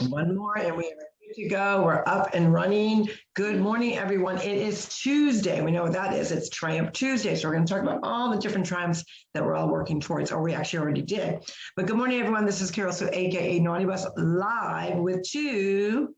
One more and we are good to go. We're up and running. Good morning, everyone. It is Tuesday. We know what that is. It's Triumph Tuesday. So we're going to talk about all the different triumphs that we're all working towards, or we actually already did. But good morning, everyone. This is Carol, so AKA Naughty Bus, live with TwoSistas.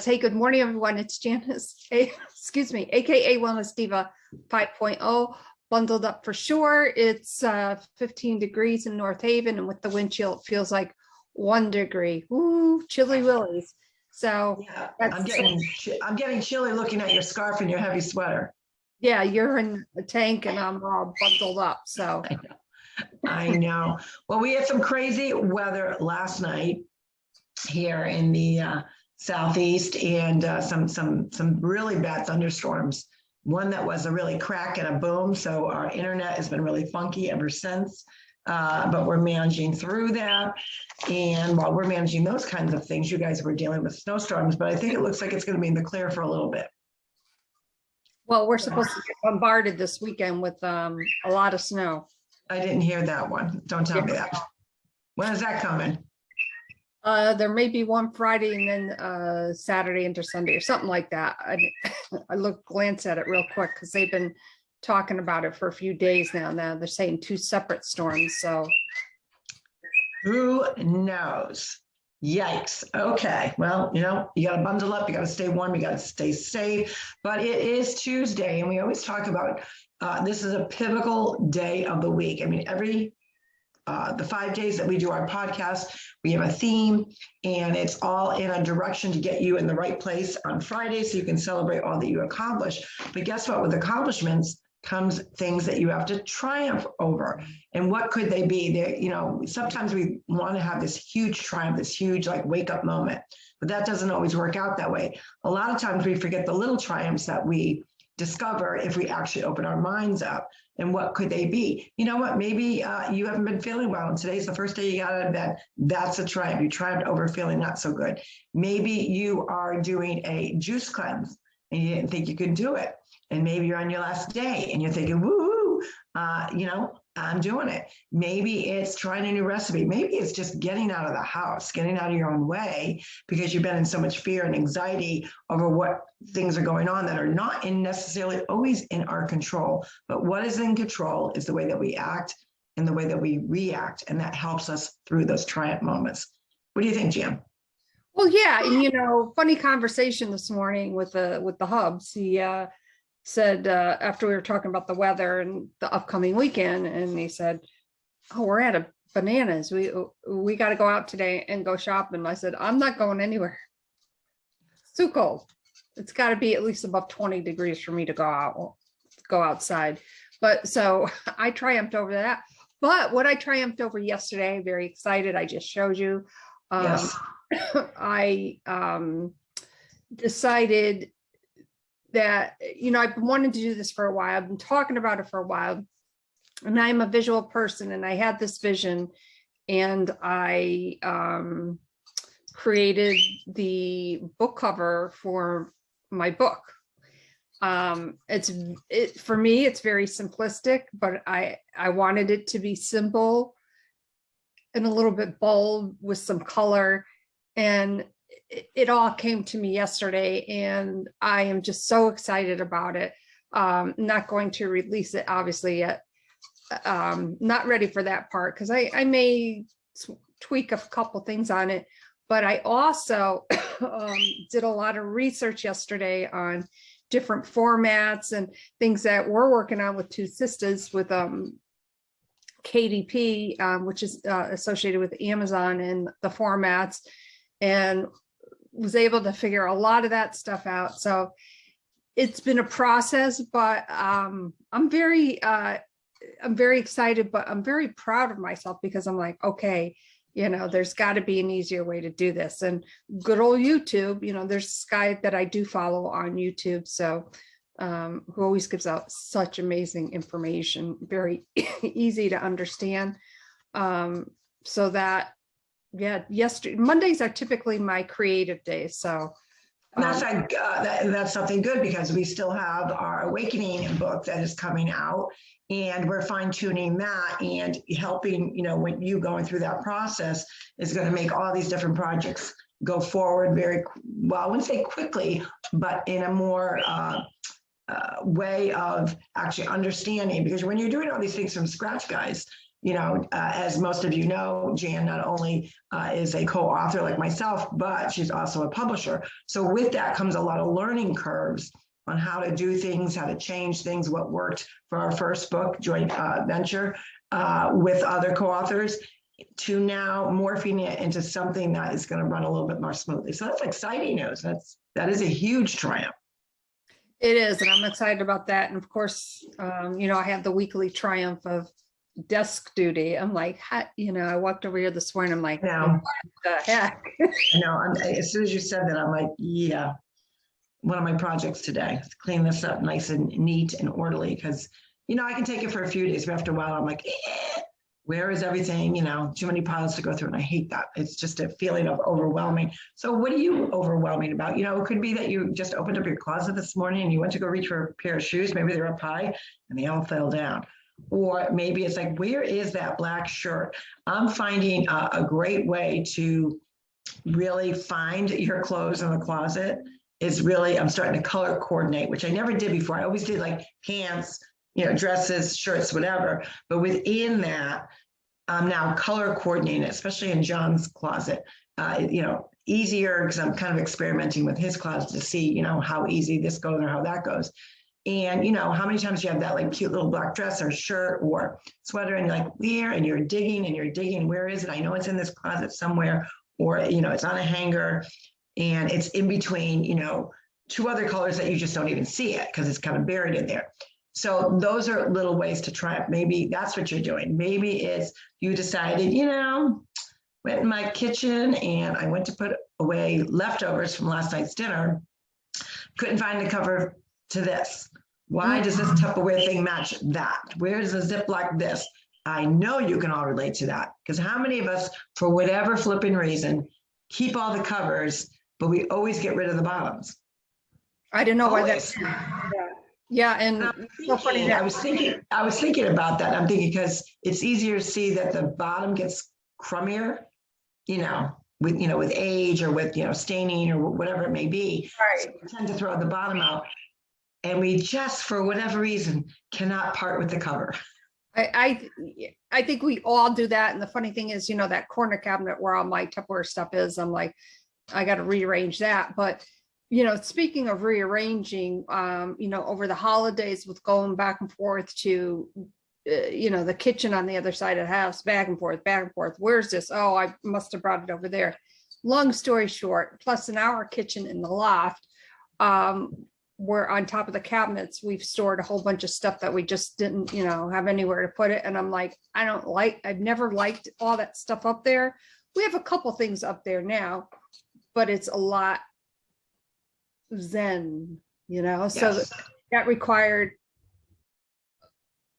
Hey, good morning, everyone. It's Janice, AKA Wellness Diva 5.0. Bundled up for sure. It's 15 degrees in North Haven, and with the wind chill, it feels like 1 degree. Ooh, chilly willies. So yeah, I'm getting chilly looking at your scarf and your heavy sweater. Yeah, you're in a tank and I'm all bundled up. So I know. Well, we had some crazy weather last night here in the southeast, and some really bad thunderstorms. One that was a really crack and a boom. So our internet has been really funky ever since. But we're managing through that. And while we're managing those kinds of things, you guys were dealing with snowstorms, but I think it looks like it's going to be in the clear for a little bit. Well, we're supposed to get bombarded this weekend with a lot of snow. I didn't hear that one. Don't tell me that. When is that coming? There may be one Friday and then Saturday into Sunday or something like that. I glance at it real quick because they've been talking about it for a few days now. Now they're saying 2 separate storms. So who knows? Yikes. Okay. Well, you got to bundle up. You got to stay warm. You got to stay safe. But it is Tuesday, and we always talk about this is a pivotal day of the week. I mean, the 5 days that we do our podcast, we have a theme, and it's all in a direction to get you in the right place on Friday so you can celebrate all that you accomplish. But guess what? With accomplishments comes things that you have to triumph over. And what could they be? Sometimes we want to have this huge triumph, this huge wake up moment, but that doesn't always work out that way. A lot of times we forget the little triumphs that we discover if we actually open our minds up. And what could they be? You know what? Maybe you haven't been feeling well, and today's the first day you got out of bed. That's a triumph. You triumphed over feeling not so good. Maybe you are doing a juice cleanse and you didn't think you could do it. And maybe you're on your last day and you're thinking, woo, I'm doing it. Maybe it's trying a new recipe. Maybe it's just getting out of the house, getting out of your own way because you've been in so much fear and anxiety over what things are going on that are not necessarily always in our control. But what is in control is the way that we act and the way that we react. And that helps us through those triumph moments. What do you think, Jim? Well, yeah. And, funny conversation this morning with the hubs. He said after we were talking about the weather and the upcoming weekend, and he said, "Oh, we're out of bananas. We got to go out today and go shopping." I said, "I'm not going anywhere. It's too cold. It's got to be at least above 20 degrees for me to go outside." But so I triumphed over that. But what I triumphed over yesterday, very excited. I just showed you. Yes. I decided that, I've been wanting to do this for a while. I've been talking about it for a while, and I'm a visual person, and I had this vision, and I created the book cover for my book. For me, it's very simplistic, but I wanted it to be simple and a little bit bold with some color, and it all came to me yesterday, and I am just so excited about it. Not going to release it obviously yet. Not ready for that part because I may tweak a couple things on it, but I also did a lot of research yesterday on different formats and things that we're working on with TwoSistas with KDP, which is associated with Amazon and the formats, and was able to figure a lot of that stuff out. So it's been a process, but I'm very excited, but I'm very proud of myself because I'm like, okay, there's got to be an easier way to do this. And good old YouTube, there's this guy that I do follow on YouTube. So who always gives out such amazing information, very easy to understand. So that, yeah, Mondays are typically my creative days. So And that's like that's something good because we still have our Awakening book that is coming out, and we're fine tuning that and helping. When you going through that process is going to make all these different projects go forward very well. I wouldn't say quickly, but in a more way of actually understanding. Because when you're doing all these things from scratch, guys, as most of you know, Jan not only is a co-author like myself, but she's also a publisher. So with that comes a lot of learning curves on how to do things, how to change things, what worked for our first book, joint venture with other co-authors, to now morphing it into something that is going to run a little bit more smoothly. So that's exciting news. That is a huge triumph. It is, and I'm excited about that. And of course, I have the weekly triumph of desk duty. I'm like, I walked over here this morning. I'm like, what the heck? As soon as you said that, I'm like, yeah. One of my projects today, clean this up nice and neat and orderly, because I can take it for a few days, but after a while I'm like, where is everything? Too many piles to go through, and I hate that. It's just a feeling of overwhelming. So what are you overwhelming about? It could be that you just opened up your closet this morning and you went to go reach for a pair of shoes. Maybe they're up high and they all fell down. Or maybe it's like, where is that black shirt? I'm finding a great way to really find your clothes in the closet is really, I'm starting to color coordinate, which I never did before. I always did like pants, dresses, shirts, whatever. But within that, I'm now color coordinating, especially in John's closet. Easier because I'm kind of experimenting with his closet to see, how easy this goes or how that goes. And how many times you have that like cute little black dress or shirt or sweater and you're like, where? And you're digging, where is it? I know it's in this closet somewhere, or, it's on a hanger and it's in between, two other colors that you just don't even see it because it's kind of buried in there. So those are little ways to try it. Maybe that's what you're doing. Maybe it's you decided, went in my kitchen and I went to put away leftovers from last night's dinner. Couldn't find the cover to this. Why does this Tupperware thing match that? Where's the Ziploc this? I know you can all relate to that, because how many of us, for whatever flipping reason, keep all the covers, but we always get rid of the bottoms? I didn't know why that's. Yeah, and so funny that I was thinking about that. I'm thinking because it's easier to see that the bottom gets crummier, with age or with staining or whatever it may be. Right. So we tend to throw the bottom out, and we just, for whatever reason, cannot part with the cover. I think we all do that. And the funny thing is, that corner cabinet where all my Tupperware stuff is, I'm like, I got to rearrange that. But speaking of rearranging, over the holidays with going back and forth to, the kitchen on the other side of the house, back and forth. Where's this? Oh, I must have brought it over there. Long story short, plus in our kitchen in the loft, where on top of the cabinets, we've stored a whole bunch of stuff that we just didn't, have anywhere to put it. And I'm like, I've never liked all that stuff up there. We have a couple things up there now, but it's a lot zen, Yes. So that required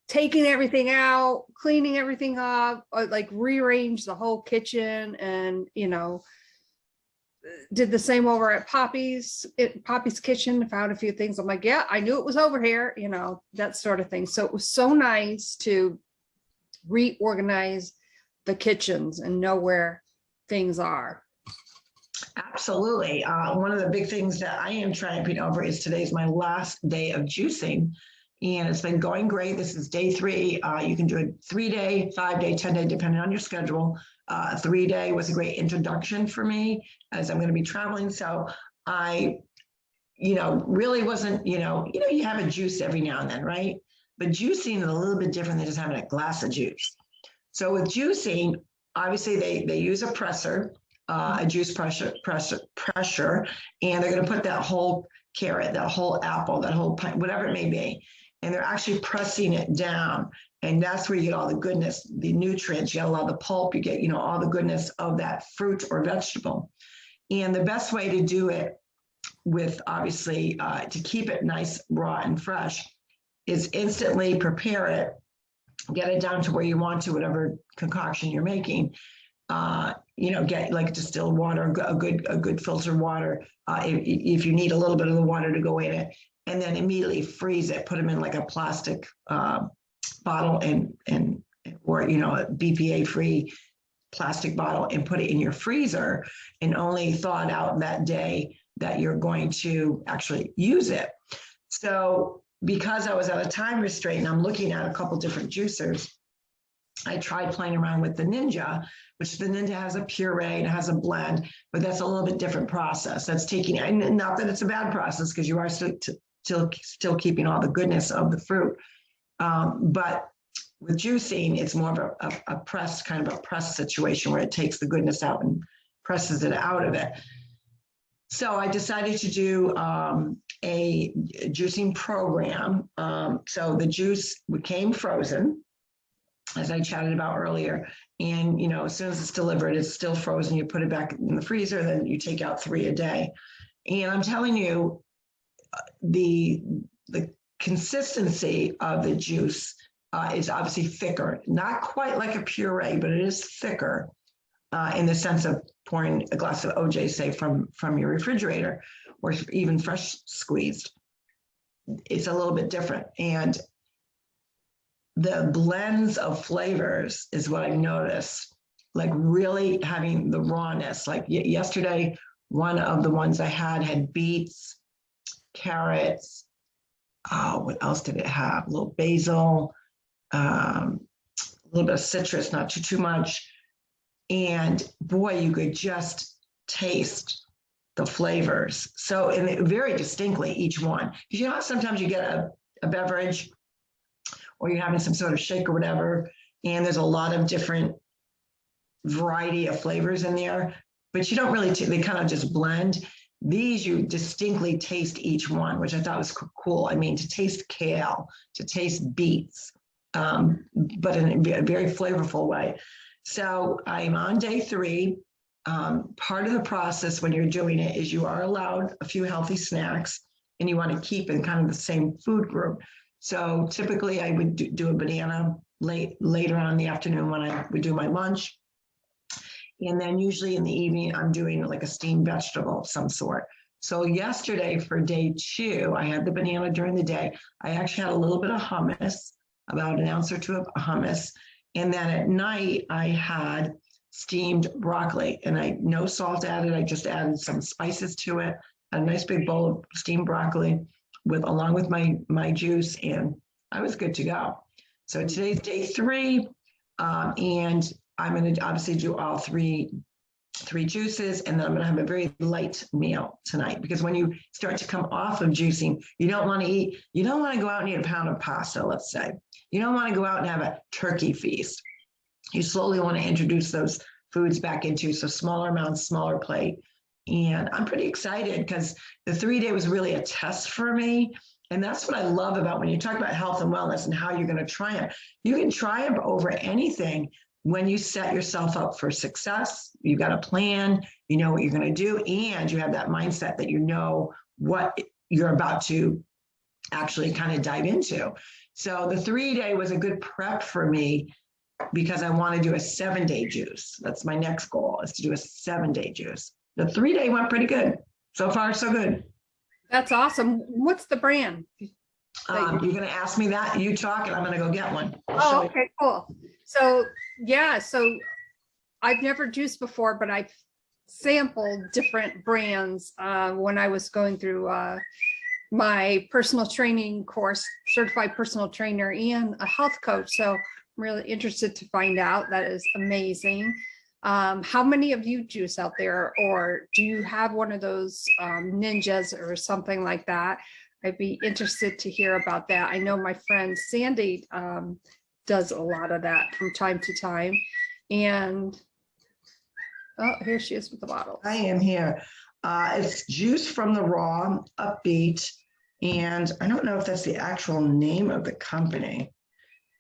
taking everything out, cleaning everything up, like rearrange the whole kitchen, and did the same over at Poppy's kitchen, found a few things. I'm like, yeah, I knew it was over here, that sort of thing. So it was so nice to reorganize the kitchens and know where things are. Absolutely. One of the big things that I am triumphing over is today's my last day of juicing, and it's been going great. This is day 3. You can do a 3-day, 5-day, 10-day, depending on your schedule. 3-day was a great introduction for me as I'm going to be traveling. So I, really wasn't, you have a juice every now and then, right? But juicing is a little bit different than just having a glass of juice. So with juicing, obviously they use a presser, a juice pressure, and they're going to put that whole carrot, that whole apple, that whole pint, whatever it may be, and they're actually pressing it down. And that's where you get all the goodness, the nutrients, you get a lot of the pulp, you get, all the goodness of that fruit or vegetable. And the best way to do it with, obviously, to keep it nice, raw and fresh, is instantly prepare it, get it down to where you want to, whatever concoction you're making. get like distilled water, a good filtered water, if you need a little bit of the water to go in it, and then immediately freeze it. Put them in like a plastic bottle or a BPA free plastic bottle, and put it in your freezer, and only thaw it out that day that you're going to actually use it. So because I was at a time restraint and I'm looking at a couple different juicers, I tried playing around with the Ninja, which the Ninja has a puree and has a blend, but that's a little bit different process. That's taking, and not that it's a bad process, because you are still keeping all the goodness of the fruit. But with juicing, it's more of a press, kind of a press situation where it takes the goodness out and presses it out of it. So I decided to do a juicing program. So the juice came frozen, as I chatted about earlier. And, as soon as it's delivered, it's still frozen. You put it back in the freezer, then you take out 3 a day. And I'm telling you, the consistency of the juice is obviously thicker, not quite like a puree, but it is thicker in the sense of pouring a glass of OJ, say from your refrigerator, or even fresh squeezed. It's a little bit different. And the blends of flavors is what I noticed, like really having the rawness. Like yesterday, one of the ones I had beets, carrots. What else did it have? A little basil, a little bit of citrus, not too much. And boy, you could just taste the flavors. So, and very distinctly, each one. Because how sometimes you get a beverage, or you're having some sort of shake or whatever, and there's a lot of different variety of flavors in there, but you don't really, they kind of just blend. These, you distinctly taste each one, which I thought was cool. I mean, to taste kale, to taste beets, but in a very flavorful way. So I'm on day 3. Part of the process when you're doing it is you are allowed a few healthy snacks, and you want to keep in kind of the same food group. So typically I would do a banana later on in the afternoon when I would do my lunch. And then usually in the evening, I'm doing like a steamed vegetable of some sort. So yesterday for day 2, I had the banana during the day. I actually had a little bit of hummus, about an ounce or 2 of hummus. And then at night I had steamed broccoli, and no salt added. I just added some spices to it. A nice big bowl of steamed broccoli along with my juice, and I was good to go. So today's day 3, and I'm going to obviously do all three juices, and then I'm going to have a very light meal tonight, because when you start to come off of juicing, you don't want to go out and eat a pound of pasta, let's say. You don't want to go out and have a turkey feast. You slowly want to introduce those foods back into, so smaller amounts, smaller plate. And I'm pretty excited, because the 3-day was really a test for me. And that's what I love about when you talk about health and wellness and how you're going to triumph. You can triumph over anything when you set yourself up for success. You've got a plan, you know what you're going to do, and you have that mindset that you know what you're about to actually kind of dive into. So the 3-day was a good prep for me, because I want to do a 7-day juice. That's my next goal, is to do a 7-day juice. The 3-day went pretty good. So far, so good. That's awesome. What's the brand? You're going to ask me that. You talk, and I'm going to go get one. Oh, okay, cool. So yeah, so I've never juiced before, but I've sampled different brands when I was going through my personal training course, certified personal trainer and a health coach. So I'm really interested to find out. That is amazing. How many of you juice out there, or do you have one of those ninjas or something like that? I'd be interested to hear about that. I know my friend Sandy does a lot of that from time to time. And oh, here she is with the bottle. I am here. It's Juice from the Raw, Upbeat. And I don't know if that's the actual name of the company.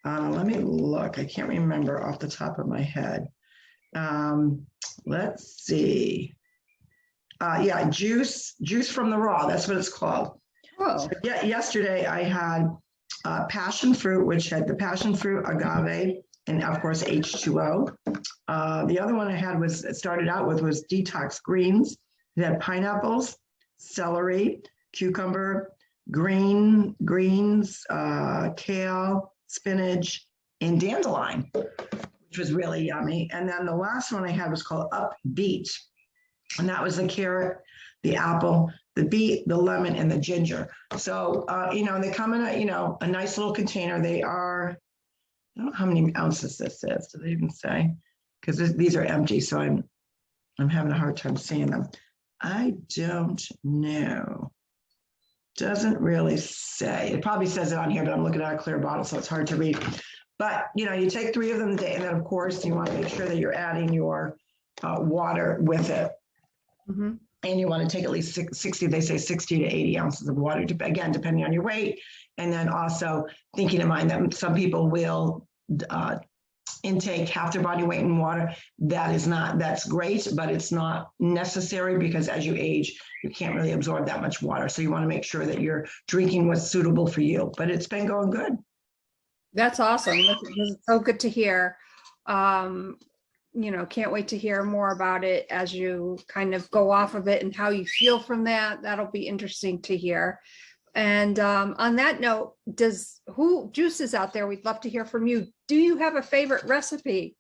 Let me look. I can't remember off the top of my head. Let's see. Yeah, Juice from the Raw. That's what it's called. Oh. So, yeah, yesterday I had passion fruit, which had the passion fruit, agave, and of course H2O. The other one I had started out with was Detox Greens. It had pineapples, celery, cucumber, greens, kale, spinach, and dandelion, which was really yummy. And then the last one I had was called Upbeat, and that was the carrot, the apple, the beet, the lemon, and the ginger. So, they come in a nice little container. They are, I don't know how many ounces this is. Do they even say? Because these are empty, so I'm having a hard time seeing them. I don't know. Doesn't really say. It probably says it on here, but I'm looking at a clear bottle, so it's hard to read. But, you take 3 of them a day, and then, of course, you want to make sure that you're adding your water with it. Mm-hmm. And you want to take at least 60, they say 60 to 80 ounces of water, again, depending on your weight. And then also thinking in mind that some people will intake half their body weight in water. That's great, but it's not necessary because as you age, you can't really absorb that much water. So you want to make sure that you're drinking what's suitable for you. But it's been going good. That's awesome. That's so good to hear. Can't wait to hear more about it as you kind of go off of it and how you feel from that. That'll be interesting to hear. And on that note, juices out there, we'd love to hear from you. Do you have a favorite recipe?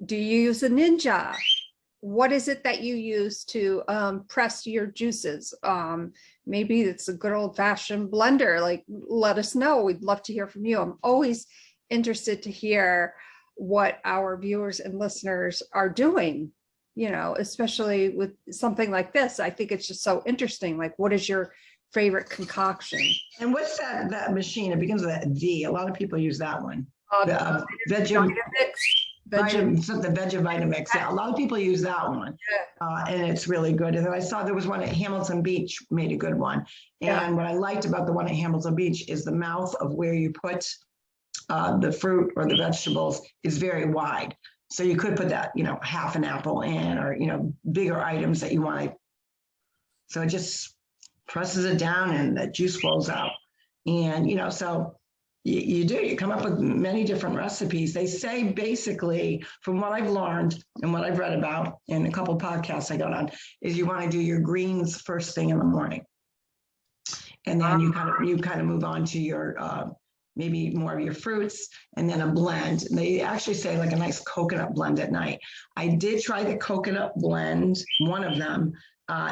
Do you use a Ninja? What is it that you use to press your juices? Maybe it's a good old fashioned blender. Like, let us know. We'd love to hear from you. I'm always interested to hear what our viewers and listeners are doing, especially with something like this. I think it's just so interesting. Like, what is your favorite concoction? And what's that machine? It begins with a V. A lot of people use that one. The Veggie Vitamix. Yeah, a lot of people use that one, and it's really good. And then I saw there was one at Hamilton Beach made a good one. And what I liked about the one at Hamilton Beach is the mouth of where you put the fruit or the vegetables is very wide. So you could put that, half an apple in, or, bigger items that you want. So it just presses it down and the juice flows out. And, so you come up with many different recipes. They say basically, from what I've learned and what I've read about in a couple of podcasts I got on, is you want to do your greens first thing in the morning. And then you kind of move on to your maybe more of your fruits, and then a blend. They actually say like a nice coconut blend at night. I did try the coconut blend, one of them.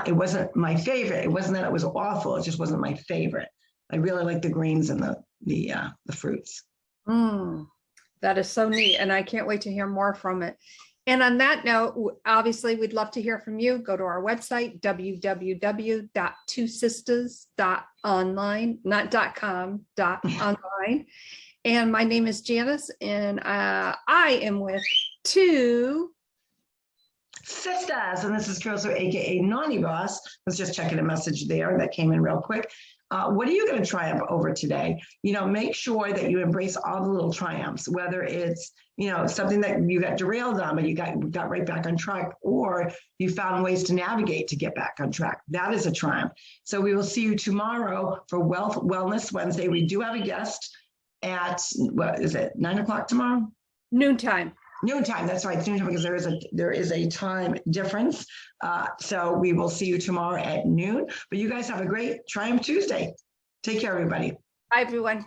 It wasn't my favorite. It wasn't that it was awful. It just wasn't my favorite. I really like the greens and the fruits. That is so neat. And I can't wait to hear more from it. And on that note, obviously, we'd love to hear from you. Go to our website, www.twosistas.online, not .com, .online. And my name is Janice, and I am with Two Sisters, and this is Curso, aka Naughty Boss. I was just checking a message there that came in real quick. What are you going to triumph over today? Make sure that you embrace all the little triumphs, whether it's, something that you got derailed on, but you got right back on track, or you found ways to navigate to get back on track. That is a triumph. So we will see you tomorrow for Wellness Wednesday. We do have a guest at, what is it, 9 o'clock tomorrow? Noontime. Noontime, that's right, noontime, because there is a time difference. So we will see you tomorrow at noon. But you guys have a great Triumph Tuesday. Take care, everybody. Bye, everyone.